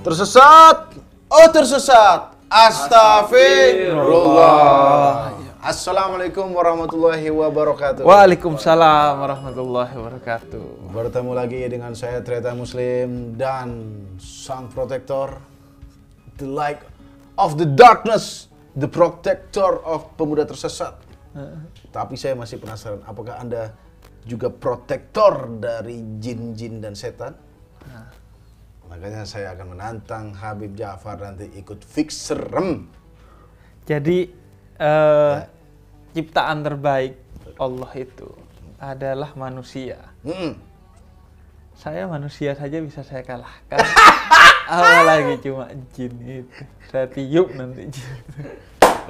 Tersesat. Oh tersesat. Astagfirullah. Assalamualaikum warahmatullahi wabarakatuh. Waalaikumsalam warahmatullahi wabarakatuh. Bertemu lagi dengan saya Treta Muslim dan sang protektor, the light of the darkness, the protector of pemuda tersesat. Tapi saya masih penasaran, apakah Anda juga protektor dari jin-jin dan setan? Makanya saya akan menantang Habib Ja'far nanti ikut fix serem. Jadi ciptaan terbaik Allah itu adalah manusia. Saya manusia saja bisa saya kalahkan. Apalagi cuma jin itu. Saya tiup nanti jin.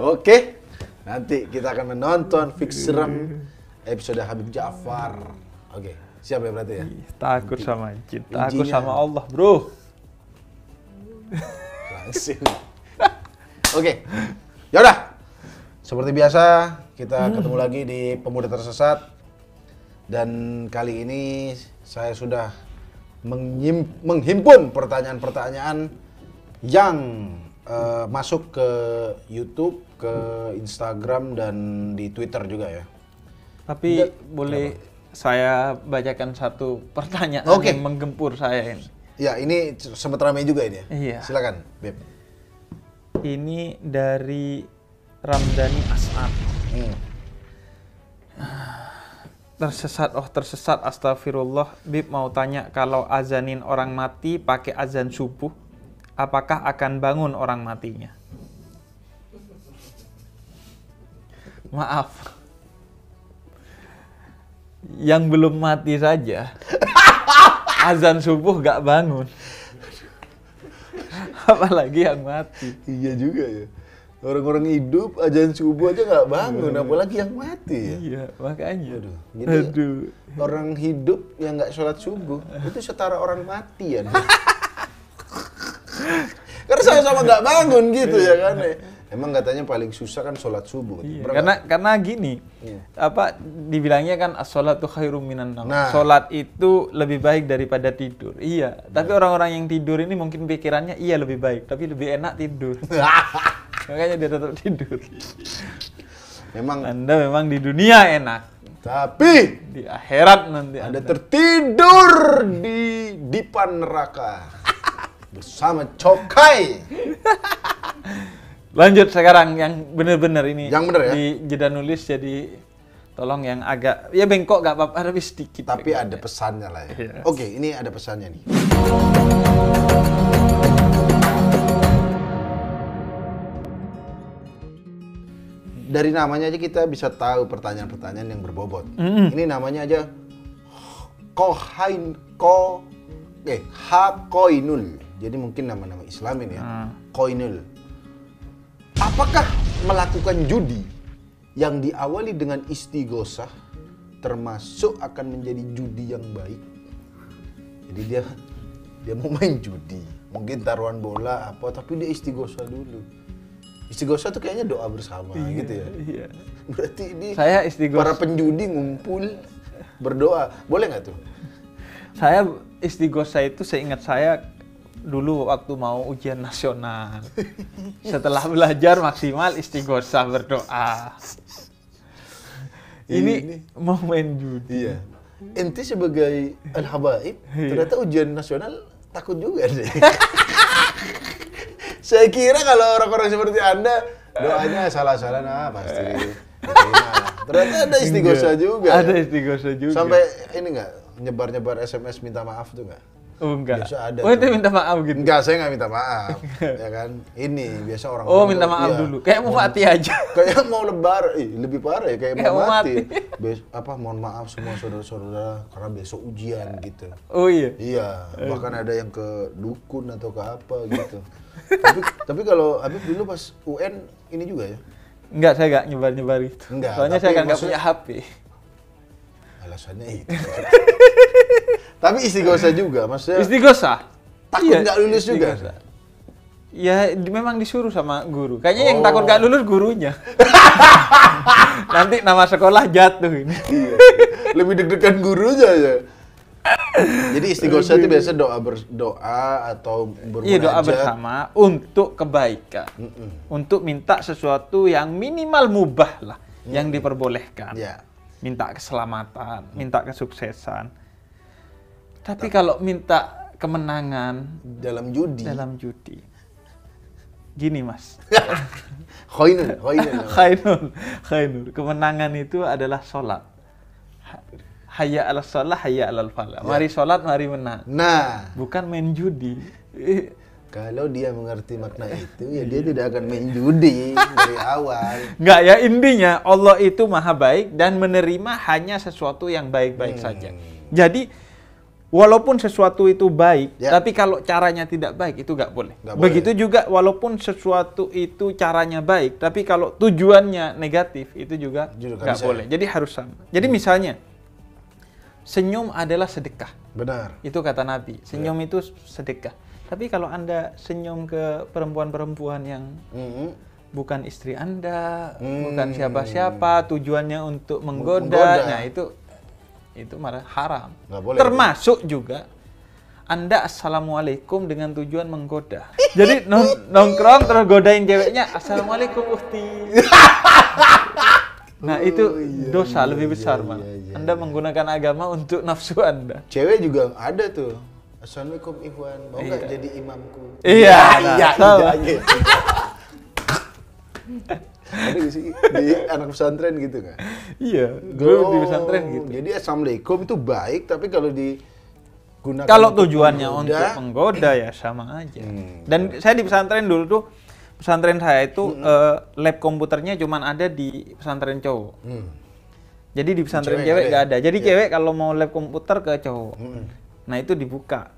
Oke, nanti kita akan menonton fix serem episode Habib Ja'far. Oke, siap ya berarti ya? Takut sama jin, takut sama Allah, bro. Langsung. Oke, yaudah. Seperti biasa, kita ketemu lagi di Pemuda Tersesat. Dan kali ini saya sudah menghimpun pertanyaan-pertanyaan yang masuk ke YouTube, ke Instagram, dan di Twitter juga ya. Tapi boleh saya bacakan satu pertanyaan yang menggempur saya ini. Ya, ini sempat ramai juga ini ya. Iya. Silakan, Beb. Ini dari Ramdhani As'ad. Tersesat, astagfirullah. Bib mau tanya, kalau azanin orang mati pakai azan subuh, apakah akan bangun orang matinya? Maaf. Yang belum mati saja, azan subuh gak bangun. Apalagi yang mati. Iya juga ya. Orang-orang hidup azan subuh aja nggak bangun, apalagi yang mati ya. Iya, makanya. Jadi orang hidup yang nggak sholat subuh itu setara orang mati ya. Karena sama-sama nggak bangun gitu ya kan. Emang katanya paling susah kan sholat subuh. Iya, karena gini, dibilangnya kan as-sholatu khairum minan naum. Sholat itu lebih baik daripada tidur. Iya, tapi orang-orang yang tidur ini mungkin pikirannya iya lebih baik, tapi lebih enak tidur. Makanya dia tetap tidur. Anda memang di dunia enak, tapi di akhirat nanti Anda tertidur di dipan neraka bersama cokai. Lanjut sekarang yang benar-benar ini. Yang benar ya? Di jeda nulis, jadi tolong yang agak ya bengkok gak apa-apa, tapi sedikit. Tapi ada pesannya lah ya. Yes. Oke, ini ada pesannya nih. Dari namanya aja kita bisa tahu pertanyaan-pertanyaan yang berbobot. Ini namanya aja Hakoinul. Jadi mungkin nama-nama Islamin ya. Koinul. Apakah melakukan judi yang diawali dengan istighosah termasuk akan menjadi judi yang baik? Jadi dia mau main judi, mungkin taruhan bola apa, tapi dia istighosah dulu. Istighosah tuh kayaknya doa bersama gitu ya. Iya. Berarti ini para penjudi ngumpul berdoa. Boleh nggak tuh? Saya istighosah itu seingat saya dulu waktu mau ujian nasional. Setelah belajar maksimal istighosah berdoa. Ini mau main judi. Iya. Ente sebagai al-habaib ternyata ujian nasional takut juga deh. Saya kira kalau orang-orang seperti Anda doanya salah-salah pasti diterima. Ternyata ada istighosah juga. Ada istighosah juga. Sampai ini nggak nyebar-nyebar SMS minta maaf tuh nggak? Oh enggak. Biasa ada. Oh itu minta maaf gitu? Enggak, saya nggak minta maaf. Ya kan? Ini biasa orang. Oh minta maaf dulu. Kayak mau mati aja. Kayak mau lebar. Lebih parah ya kayak mau mati. Mohon maaf semua saudara-saudara karena besok ujian gitu. Oh iya. Iya. Bahkan ada yang ke dukun atau ke apa gitu. tapi kalau Habib dulu pas UN ini juga ya? Enggak, saya nggak nyebar-nyebar itu. Enggak. Soalnya saya nggak punya HP. Alasannya itu. Tapi istighosah juga, maksudnya. Istighosah? Takut nggak lulus juga? Ya memang disuruh sama guru. Kayaknya yang takut nggak lulus gurunya. Nanti nama sekolah jatuh ini. Lebih deg-degan gurunya ya. Jadi istighosah itu biasa doa atau bermunajat. Iya, doa bersama untuk kebaikan. Untuk minta sesuatu yang minimal mubah lah, yang diperbolehkan. Ya. Minta keselamatan, minta kesuksesan. Tapi kalau minta kemenangan dalam judi. Gini, Mas. Khainul. Kemenangan itu adalah sholat. Hayya 'alas shalah, hayya 'alal falah. Mari sholat, mari menang. Nah, bukan main judi. Kalau dia mengerti makna itu, ya dia tidak akan main judi dari awal. Enggak ya, intinya Allah itu maha baik dan menerima hanya sesuatu yang baik-baik saja. Jadi, walaupun sesuatu itu baik, tapi kalau caranya tidak baik, itu nggak boleh. Begitu juga walaupun sesuatu itu caranya baik, tapi kalau tujuannya negatif, itu juga nggak boleh. Jadi harus sama. Jadi misalnya, senyum adalah sedekah. Benar. Itu kata Nabi. Senyum itu sedekah. Tapi kalau Anda senyum ke perempuan-perempuan yang bukan istri Anda, bukan siapa-siapa, tujuannya untuk menggoda, nah itu malah haram. Boleh, termasuk juga Anda assalamualaikum dengan tujuan menggoda. Jadi nongkrong terus godain ceweknya, assalamualaikum ukhti. Nah itu dosa lebih besar malah. Anda menggunakan agama untuk nafsu Anda. Cewek juga ada tuh. Assalamualaikum Ikhwan, mau nggak jadi imamku? Iya. Ada sih di anak pesantren gitu nggak? Iya, gue di pesantren gitu. Jadi assalamualaikum itu baik, tapi kalau digunakan kalau tujuannya untuk menggoda ya sama aja. Dan saya di pesantren dulu tuh, pesantren saya itu lab komputernya cuma ada di pesantren cowok. Jadi di pesantren cewek nggak ada. Jadi cewek kalau mau lab komputer ke cowok. Nah itu dibuka,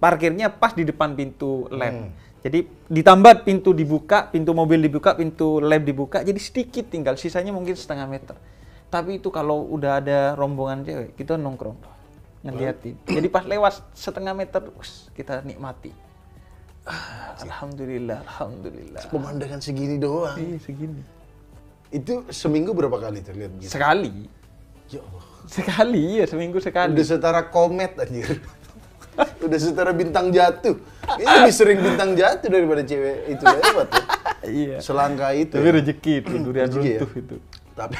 parkirnya pas di depan pintu lab. Jadi ditambah pintu dibuka, pintu mobil dibuka, pintu lab dibuka, jadi sedikit tinggal, sisanya mungkin setengah meter. Tapi itu kalau udah ada rombongan cewek, kita nongkrong, ngeliatin. Jadi pas lewat setengah meter, kita nikmati. Alhamdulillah. Pemandangan segini doang. Iya, segini. Itu seminggu berapa kali tuh lihat gitu? Sekali. Ya Allah. Sekali, ya seminggu sekali. Udah setara komet anjir. Udah setara bintang jatuh. Kayaknya lebih sering bintang jatuh daripada cewek itu lewat ya. Iya. Selangkah itu. Tapi rezeki itu, durian runtuh itu. Tapi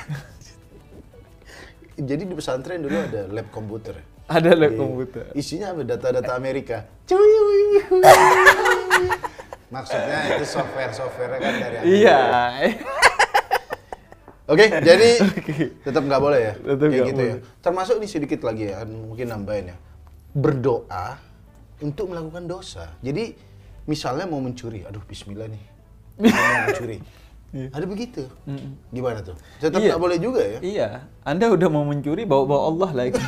jadi di pesantren dulu ada lab komputer. Ada lab komputer. Isinya apa? Data-data Amerika. Maksudnya itu software-software kan dari Amerika. Iya. Oke, jadi tetap nggak boleh ya? Tetap kayak gitu boleh. ya. Termasuk nih sedikit lagi ya, mungkin nambahin ya. Berdoa untuk melakukan dosa. Jadi misalnya mau mencuri, aduh bismillah nih. Mau mencuri. Ada begitu. Gimana tuh? Tetap nggak boleh juga ya? Iya. Anda udah mau mencuri, bawa Allah lagi.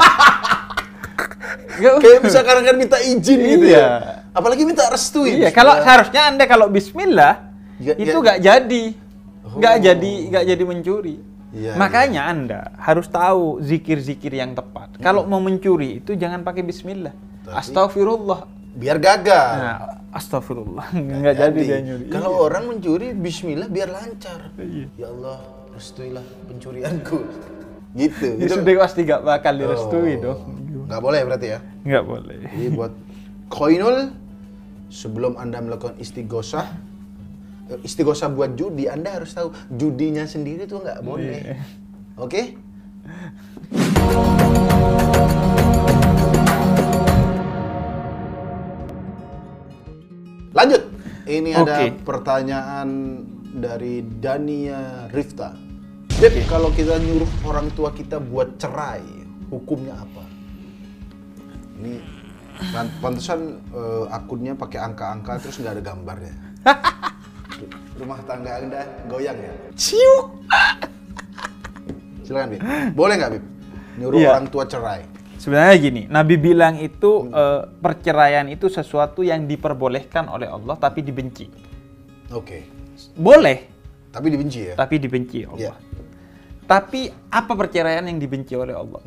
Kayak misalkan kan minta izin gitu ya. Apalagi minta restu ya. Iya, kalau seharusnya Anda kalau bismillah itu nggak jadi. Nggak jadi mencuri. Makanya Anda harus tahu zikir-zikir yang tepat. Kalau mau mencuri itu jangan pakai bismillah. Astagfirullah. Biar gagal. Nah, astagfirullah. Nggak jadi dia nyuri. Kalau orang mencuri bismillah biar lancar. Ya Allah, restuilah pencurianku. Gitu. Itu pasti nggak bakal direstui dong. Nggak boleh berarti ya? Nggak boleh. Jadi buat koinul, sebelum Anda melakukan istighosah buat judi, Anda harus tahu judinya sendiri tuh nggak boleh. Oke? Lanjut. Ini ada pertanyaan dari Dania Rifta. Beb, kalau kita nyuruh orang tua kita buat cerai, hukumnya apa? Ini pantesan akunnya pakai angka-angka terus nggak ada gambarnya. Rumah tangga Anda goyang ya? Ciuk. Silakan, Bib. Boleh nggak, Bib? Nyuruh orang tua cerai. Sebenarnya gini, Nabi bilang itu perceraian itu sesuatu yang diperbolehkan oleh Allah tapi dibenci. Oke. Boleh. Tapi dibenci ya? Tapi dibenci Allah. Tapi apa perceraian yang dibenci oleh Allah?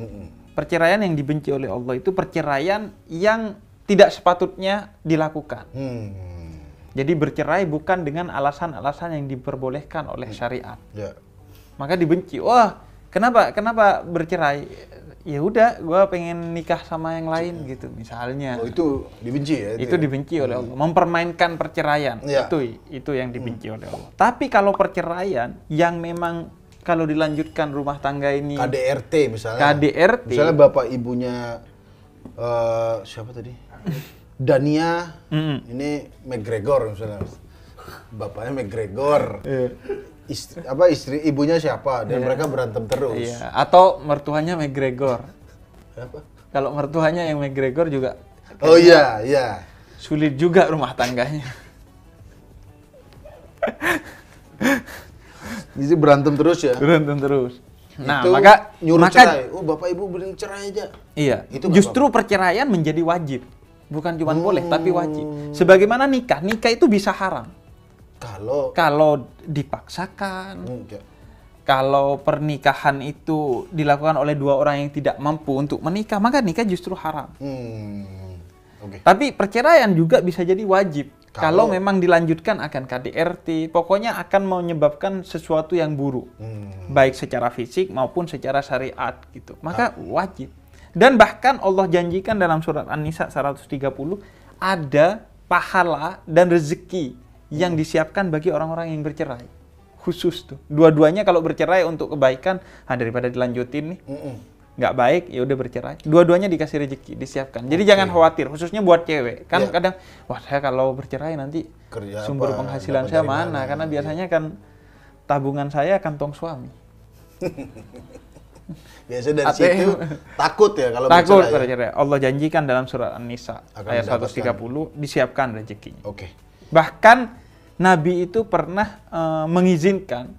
Perceraian yang dibenci oleh Allah itu perceraian yang tidak sepatutnya dilakukan. Jadi bercerai bukan dengan alasan-alasan yang diperbolehkan oleh syariat. Maka dibenci. Wah, kenapa bercerai? ya udah gue pengen nikah sama yang lain gitu misalnya. Oh, itu dibenci ya? Itu dibenci oleh Allah. Mempermainkan perceraian, itu yang dibenci oleh Allah. Tapi kalau perceraian yang memang kalau dilanjutkan rumah tangga ini KDRT misalnya. KDRT. Misalnya bapak ibunya siapa tadi? Dania, ini McGregor misalnya. Bapaknya McGregor. Istri ibunya siapa dan mereka berantem terus. Iya. Atau mertuanya McGregor. Apa? Kalau mertuanya yang McGregor juga. Oh iya, iya. Sulit juga rumah tangganya. Jadi berantem terus ya? Berantem terus. Nah, itu maka cerai. Oh, bapak ibu beri cerai aja. Iya. Itu justru perceraian menjadi wajib. Bukan cuma boleh, tapi wajib. Sebagaimana nikah itu bisa haram. Kalau dipaksakan, kalau pernikahan itu dilakukan oleh dua orang yang tidak mampu untuk menikah, maka nikah justru haram. Tapi perceraian juga bisa jadi wajib. Kalau memang dilanjutkan akan KDRT, pokoknya akan menyebabkan sesuatu yang buruk. Baik secara fisik maupun secara syariat gitu. Maka wajib. Dan bahkan Allah janjikan dalam surat An-Nisa 130, ada pahala dan rezeki yang disiapkan bagi orang-orang yang bercerai. Khusus tuh. Dua-duanya kalau bercerai untuk kebaikan, daripada dilanjutin nih, nggak baik, ya udah bercerai. Dua-duanya dikasih rezeki, disiapkan. Jadi jangan khawatir, khususnya buat cewek. Kan kadang, wah saya kalau bercerai nanti kerja sumber penghasilan saya mana? Karena biasanya kan tabungan saya kantong suami. Biasa dari situ takut ya kalau bercerai. Allah janjikan dalam surat An-Nisa ayat 130 disiapkan rezekinya. Bahkan Nabi itu pernah mengizinkan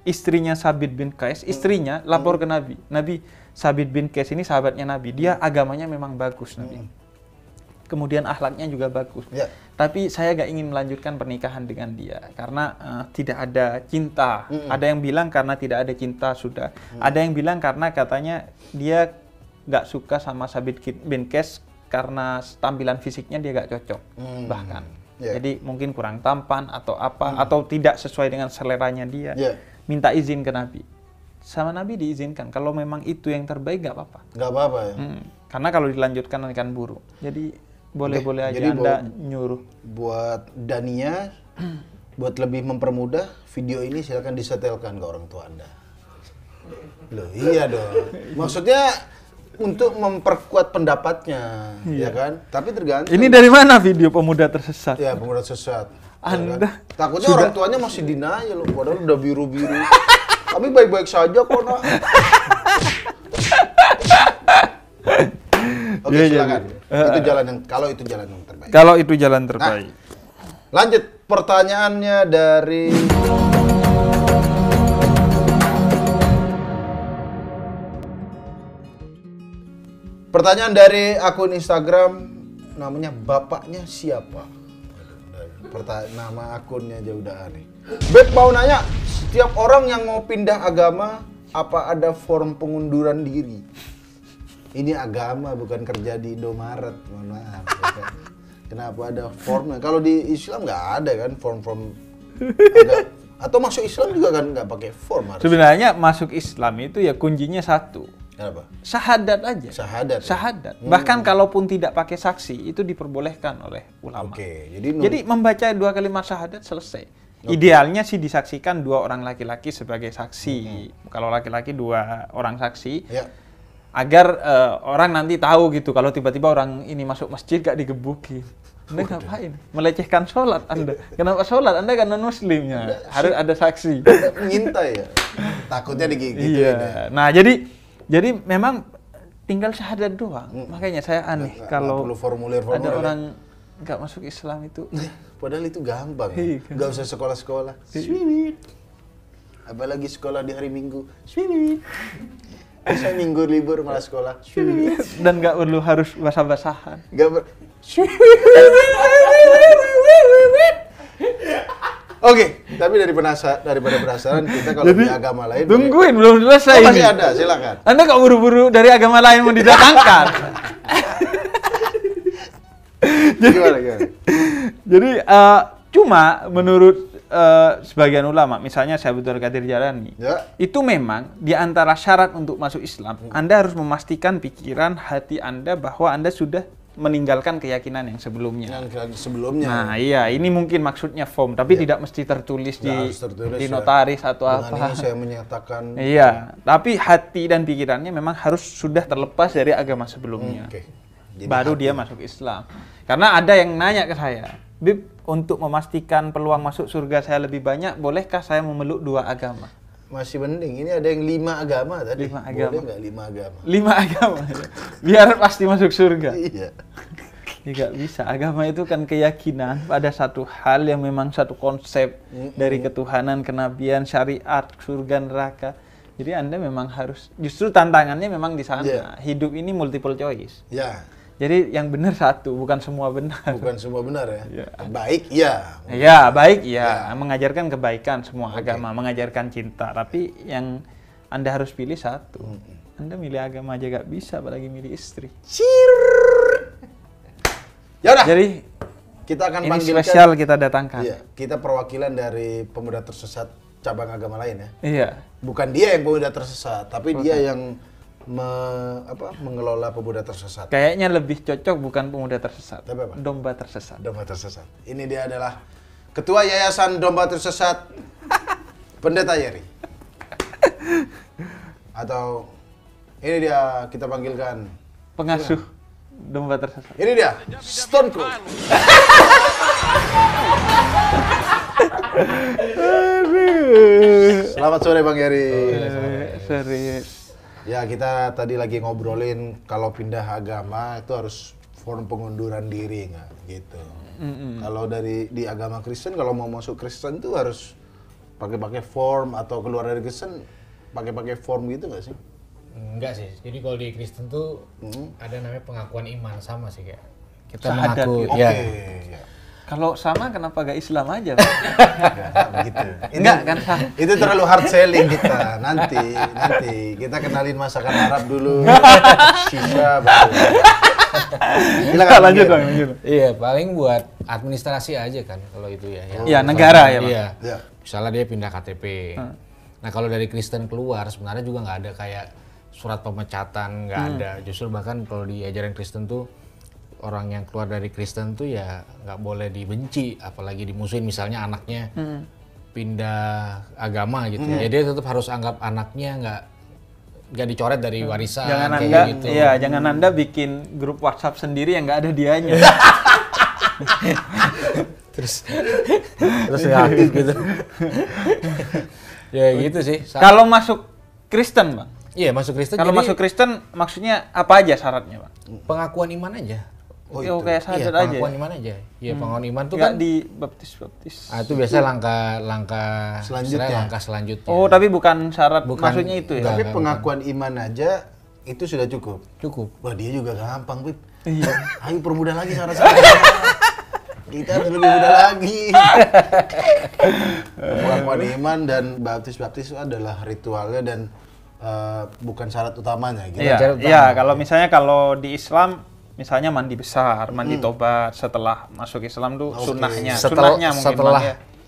istrinya Sabit bin Qais, istrinya lapor ke Nabi. Nabi, Sabit bin Qais ini sahabatnya Nabi. Dia agamanya memang bagus, Nabi. Kemudian akhlaknya juga bagus. Tapi saya gak ingin melanjutkan pernikahan dengan dia karena tidak ada cinta. Ada yang bilang karena tidak ada cinta sudah. Ada yang bilang karena katanya dia gak suka sama Sabit bin Qais karena tampilan fisiknya dia gak cocok. Bahkan. Jadi mungkin kurang tampan atau apa, atau tidak sesuai dengan seleranya dia. Minta izin ke Nabi. Sama Nabi diizinkan. Kalau memang itu yang terbaik gak apa-apa. Gak apa-apa ya? Karena kalau dilanjutkan akan buruk. Jadi boleh-boleh aja Anda nyuruh. Buat Dania, buat lebih mempermudah, video ini silakan disetelkan ke orang tua Anda. Loh iya dong. Maksudnya untuk memperkuat pendapatnya, ya kan? Tapi tergantung. Ini dari mana video pemuda tersesat? Ya, pemuda tersesat. Anda ya kan? Takutnya orang tuanya masih denial loh, padahal udah biru-biru. Kami baik-baik saja kok, Nak. Oke, silakan. Itu jalan yang itu jalan yang terbaik. Kalau itu jalan terbaik. Nah, lanjut pertanyaannya dari pertanyaan dari akun Instagram, namanya bapaknya siapa? Nama akunnya aja udah aneh. Bet mau nanya, setiap orang yang mau pindah agama, apa ada form pengunduran diri? Ini agama bukan kerja di Indomaret, mohon maaf. Ya kan? Kenapa ada formnya? Kalau di Islam nggak ada kan form-form. Atau masuk Islam juga kan nggak pakai form harus. Sebenarnya masuk Islam itu ya kuncinya satu. Apa? Syahadat aja. Syahadat. Bahkan kalaupun tidak pakai saksi itu diperbolehkan oleh ulama. Jadi membaca 2 kalimat syahadat selesai. Idealnya sih disaksikan 2 orang laki-laki sebagai saksi. Kalau laki-laki 2 orang saksi. Agar orang nanti tahu gitu kalau tiba-tiba orang ini masuk masjid gak digebukin. Anda ngapain? Melecehkan sholat Anda. Kenapa sholat? Anda kan non-muslimnya. Harus ada saksi. Mengintai ya? Takutnya digigit. Iya. Nah jadi memang tinggal syahadat doang. Makanya saya aneh kalau ada orang nggak masuk Islam itu. Padahal itu gampang. Nggak usah sekolah-sekolah. Apalagi sekolah di hari Minggu. Bisa minggu libur malah sekolah. Dan nggak perlu harus basah-basahan. Oke, tapi daripada penasaran kita kalau di agama lain. Tungguin, belum selesai ini. Masih ada, silakan. Anda kok buru-buru dari agama lain mau didatangkan? Gimana? Jadi cuma menurut sebagian ulama, misalnya Syekh Abdul Qadir Jailani, itu memang di antara syarat untuk masuk Islam, Anda harus memastikan pikiran, hati Anda bahwa Anda sudah meninggalkan keyakinan yang sebelumnya. Nah, iya, ini mungkin maksudnya form, tapi tidak mesti tertulis di notaris atau apa. Ini saya menyatakan. Iya, tapi hati dan pikirannya memang harus sudah terlepas dari agama sebelumnya. Baru dia masuk Islam. Karena ada yang nanya ke saya, Bib, untuk memastikan peluang masuk surga saya lebih banyak, bolehkah saya memeluk 2 agama? Masih mending, ini ada yang 5 agama tadi. 5 agama. Boleh nggak 5 agama? 5 agama? Biar pasti masuk surga? Iya. Nggak bisa, agama itu kan keyakinan pada satu hal yang memang satu konsep dari ketuhanan, kenabian, syariat, surga, neraka. Jadi Anda memang harus, justru tantangannya memang di sana. Hidup ini multiple choice. Jadi yang benar satu, bukan semua benar. Bukan semua benar ya? Baik, iya. Iya, baik, iya. Mengajarkan kebaikan semua agama, mengajarkan cinta. Tapi yang Anda harus pilih satu. Anda milih agama aja gak bisa, apalagi milih istri. Yaudah. Jadi, kita akan ini panggilkan, spesial kita datangkan. Iya, kita perwakilan dari pemuda tersesat cabang agama lain ya? Iya. Bukan dia yang pemuda tersesat, tapi dia yang mengelola pemuda tersesat. Kayaknya lebih cocok bukan pemuda tersesat, apa? Domba tersesat. Domba tersesat. Ini dia adalah Ketua Yayasan Domba Tersesat, Pendeta Yeri. Atau ini dia, kita panggilkan pengasuh domba tersesat. Ini dia, Stone Cold. Selamat sore Bang Yeri. Serius. Ya, kita tadi lagi ngobrolin kalau pindah agama itu harus form pengunduran diri nggak gitu. Kalau di agama Kristen, kalau mau masuk Kristen tuh harus pakai form, atau keluar dari Kristen pakai form gitu nggak sih? Enggak sih. Jadi kalau di Kristen tuh ada namanya pengakuan iman, sama sih kayak kita Syahadat mengaku. gitu. Ya. Kalau sama kenapa gak Islam aja? Gitu. Enggak kan? Itu terlalu hard selling kita. Nanti kita kenalin masakan Arab dulu. Sisa baru. Lanjut Bang. Iya, paling buat administrasi aja kan kalau itu ya. Iya, negara ya, Bang. Iya. Misalnya dia pindah KTP. Nah, kalau dari Kristen keluar sebenarnya juga nggak ada kayak surat pemecatan, nggak ada. Justru bahkan kalau di ajaran Kristen tuh orang yang keluar dari Kristen tuh ya nggak boleh dibenci, apalagi dimusuhin. Misalnya anaknya pindah agama gitu, ya dia tetap harus anggap anaknya nggak dicoret dari warisan. Jangan kayak Anda, gitu. iya, jangan Anda bikin grup WhatsApp sendiri yang nggak ada dianya. terus nggak aktif gitu. Ya gitu sih. Kalau masuk Kristen, Bang. Iya, masuk Kristen. Kalau masuk Kristen maksudnya apa aja syaratnya, Bang? Pengakuan iman aja. Oh, kayak syahadat aja. Pengakuan iman aja. Iya, pengakuan iman tuh nggak kan di baptis. Ah, itu biasanya langkah selanjutnya. Oh, tapi bukan syarat, maksudnya itu ya. Tapi pengakuan iman aja itu sudah cukup. Wah, dia juga gampang, Bib. Iya. Ayo permudah lagi syarat-syarat. Kita harus lebih mudah lagi. Pengakuan iman dan baptis itu adalah ritualnya dan bukan syarat utamanya gitu. Iya, kalau di Islam misalnya mandi besar, mandi tobat setelah masuk Islam tuh sunnahnya mungkin setelah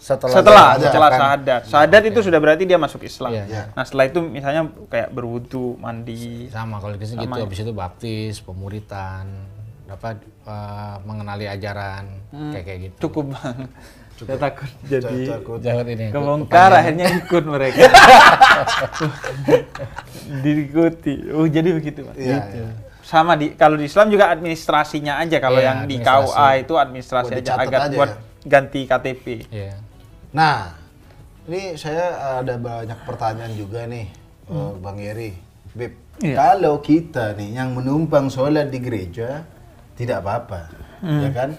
syahadat. Syahadat itu sudah berarti dia masuk Islam. Nah, setelah itu misalnya kayak berwudu, mandi. Sama kalau di Kristen gitu, habis itu baptis, pemuritan, mengenali ajaran kayak gitu. Cukup banget. Saya takut jadi jangan ini kebongkar, akhirnya ikut mereka. Diikuti. Oh, jadi begitu, Pak. Iya. Sama kalau di Islam juga administrasinya aja, kalau yang di KUA itu administrasi aja buat ganti KTP. Iya. Nah, ini saya ada banyak pertanyaan juga nih, Bang Yeri. Bib, kalau kita nih yang menumpang sholat di gereja tidak apa-apa, ya kan?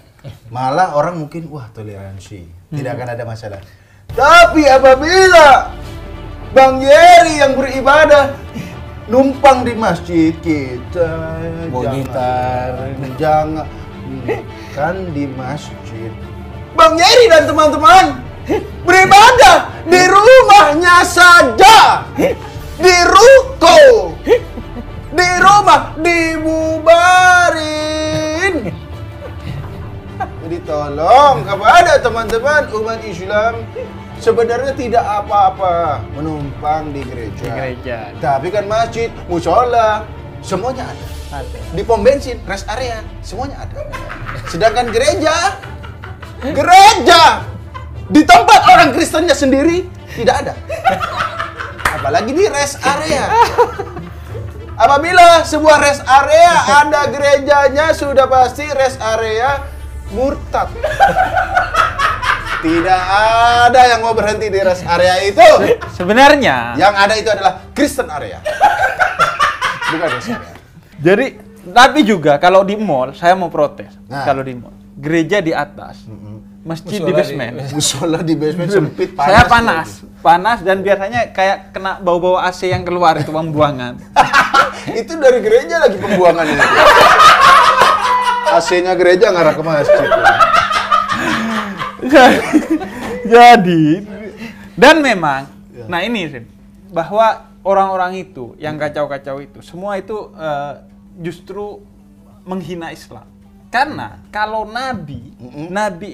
Malah orang mungkin wah toleransi, tidak akan ada masalah. Tapi apabila Bang Yeri yang beribadah numpang di masjid kita, jangan kan di masjid. Bang Yeri dan teman-teman beribadah di rumahnya saja, di ruko, di rumah dibubarin. Jadi tolong kepada teman-teman umat Islam, sebenarnya tidak apa-apa menumpang di gereja. Tapi kan masjid, musola, semuanya ada. Di pom bensin, rest area, semuanya ada. Sedangkan gereja di tempat orang Kristennya sendiri tidak ada. Apalagi di rest area. Apabila sebuah rest area ada gerejanya, sudah pasti rest area murtad. Tidak ada yang mau berhenti di rest area itu. Sebenarnya yang ada itu adalah Kristen area. Bukan rest area. Jadi, tapi juga kalau di mall, saya mau protes. Kalau di mall, gereja di atas, masjid di basement. Musola di basement sempit, panas. Saya panas dan biasanya kayak kena bau-bau AC yang keluar itu pembuangan. Itu dari gereja lagi pembuangannya. AC-nya gereja ngarah ke masjid. Jadi, dan memang, nah ini Rin, bahwa orang-orang itu yang kacau-kacau itu, semua itu justru menghina Islam. Karena kalau Nabi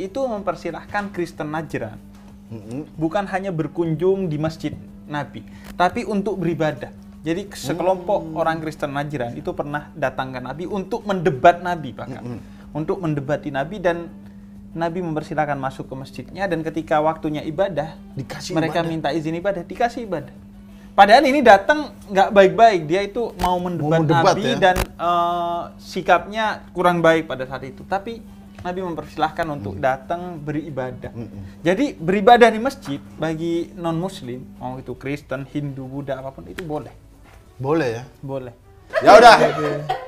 itu mempersilahkan Kristen Najran, bukan hanya berkunjung di masjid Nabi, tapi untuk beribadah. Jadi sekelompok orang Kristen Najran itu pernah datang ke Nabi untuk mendebat Nabi bahkan. Untuk mendebati Nabi, dan Nabi mempersilahkan masuk ke masjidnya, dan ketika waktunya ibadah, mereka minta izin ibadah, dikasih ibadah. Padahal ini datang nggak baik-baik, dia itu mau mendebat Nabi ya? Dan sikapnya kurang baik pada saat itu. Tapi Nabi mempersilahkan untuk datang beribadah. Jadi beribadah di masjid bagi non-Muslim, mau itu Kristen, Hindu, Buddha, apapun itu boleh. Boleh ya? Boleh. Ya udah.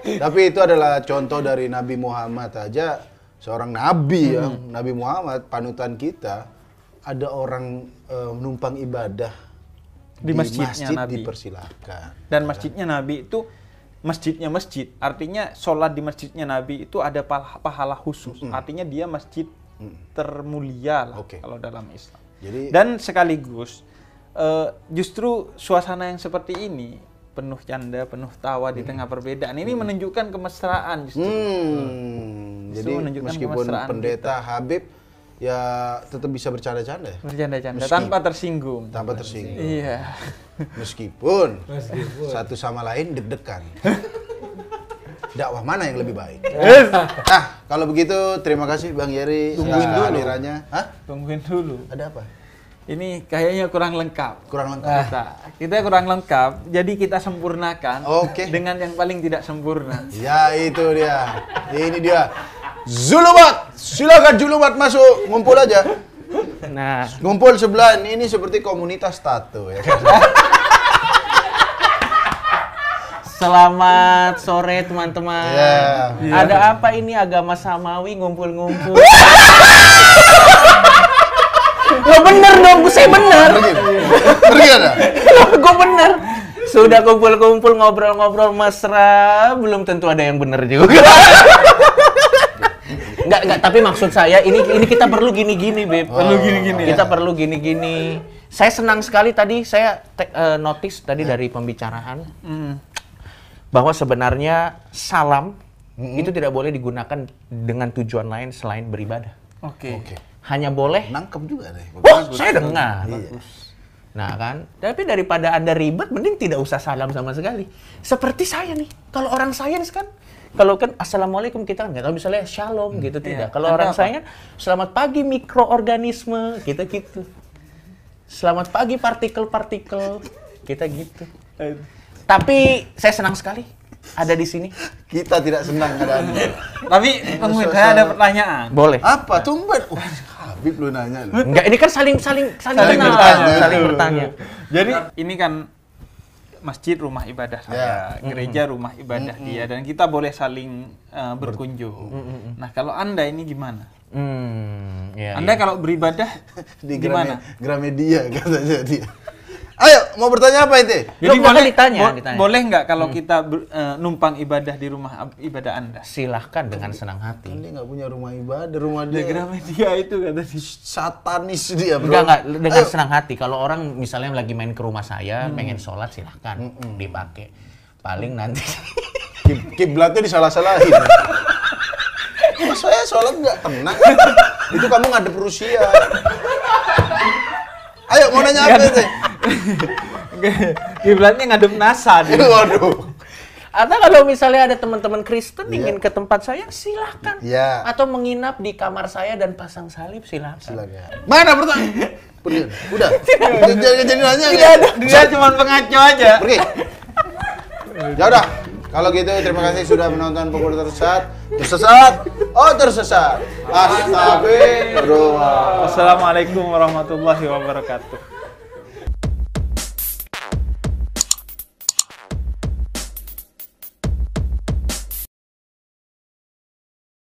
Tapi itu adalah contoh dari Nabi Muhammad aja, seorang nabi ya, Nabi Muhammad panutan kita, ada orang menumpang ibadah di masjid Nabi dipersilahkan. Dan masjidnya Nabi itu masjidnya masjid, artinya sholat di masjidnya Nabi itu ada pahala khusus. Artinya dia masjid termulia lah kalau dalam Islam. Jadi, dan sekaligus justru suasana yang seperti ini, penuh canda, penuh tawa di tengah perbedaan, ini menunjukkan kemesraan justru. Jadi meskipun pendeta kita. Habib ya tetap bisa bercanda-canda ya? Bercanda-canda, tanpa tersinggung. Tanpa tersinggung. Iya. Meskipun satu sama lain deg-degan. Dakwah mana yang lebih baik? Nah, kalau begitu terima kasih Bang Yeri. Tungguin dulu. Tungguin dulu. Ada apa? Ini kayaknya kurang lengkap. Kurang lengkap. Kita kurang lengkap, jadi kita sempurnakan dengan yang paling tidak sempurna. Ya itu dia. Ini dia. Zulumat, silakan Zulumat masuk, ngumpul aja. Nah, ngumpul sebelah ini seperti komunitas tato ya. Selamat sore teman-teman. Ada apa ini agama samawi ngumpul-ngumpul? Lo bener dong, saya bener. Pergi ada? Gue bener. Sudah kumpul-kumpul ngobrol-ngobrol mesra, belum tentu ada yang bener juga. Enggak, tapi maksud saya ini kita perlu gini-gini, Beb. Perlu gini-gini. Kita perlu gini-gini. Saya senang sekali tadi saya notice tadi dari pembicaraan bahwa sebenarnya salam itu tidak boleh digunakan dengan tujuan lain selain beribadah. Oke. Hanya boleh. Nangkep juga deh. Wah, saya dengar. Nah kan, tapi daripada Anda ribet, mending tidak usah salam sama sekali. Seperti saya nih, kalau orang sains kan, kalau kan assalamualaikum kita nggak tahu misalnya shalom gitu tidak. Kalau orang sains, selamat pagi mikroorganisme kita gitu. Selamat pagi partikel-partikel kita gitu. Tapi saya senang sekali ada di sini. Kita tidak senang ada Anda. Tapi saya ada pertanyaan. Boleh. Apa? Tumben. Habib lu nanya. Enggak, ini kan saling kenal, saling bertanya. Jadi ini kan masjid rumah ibadah saya, gereja rumah ibadah dia, dan kita boleh saling berkunjung. Nah, kalau Anda ini gimana? Anda kalau beribadah di gimana? Gramedia katanya dia. Ayo, mau bertanya apa itu? Jadi boleh nggak kalau kita numpang ibadah di rumah ibadah Anda? Silahkan dengan senang hati. Dia nggak punya rumah ibadah, rumah dia. Gramedia itu kata satanis dia, bro. Enggak, dengan senang hati. Kalau orang misalnya lagi main ke rumah saya, pengen sholat, silahkan dipakai. Paling nanti kiblatnya disalah-salahin. Mas saya sholat nggak tenang. Itu kamu ngadep Rusia. Ayo mau nanya apa itu? Kiblatnya ngadep NASA dia. Waduh. Atau kalau misalnya ada teman-teman Kristen ingin ke tempat saya, silakan. Iya. Atau menginap di kamar saya dan pasang salib, silakan. Mana pertanyaan? Udah. Jangan jadi nanya. Tidak ada. Dia cuma pengaco aja. Pergi. Ya udah. Kalau gitu terima kasih sudah menonton Pukul Tersesat. Tersesat. Astagfirullah. Wassalamualaikum warahmatullahi wabarakatuh.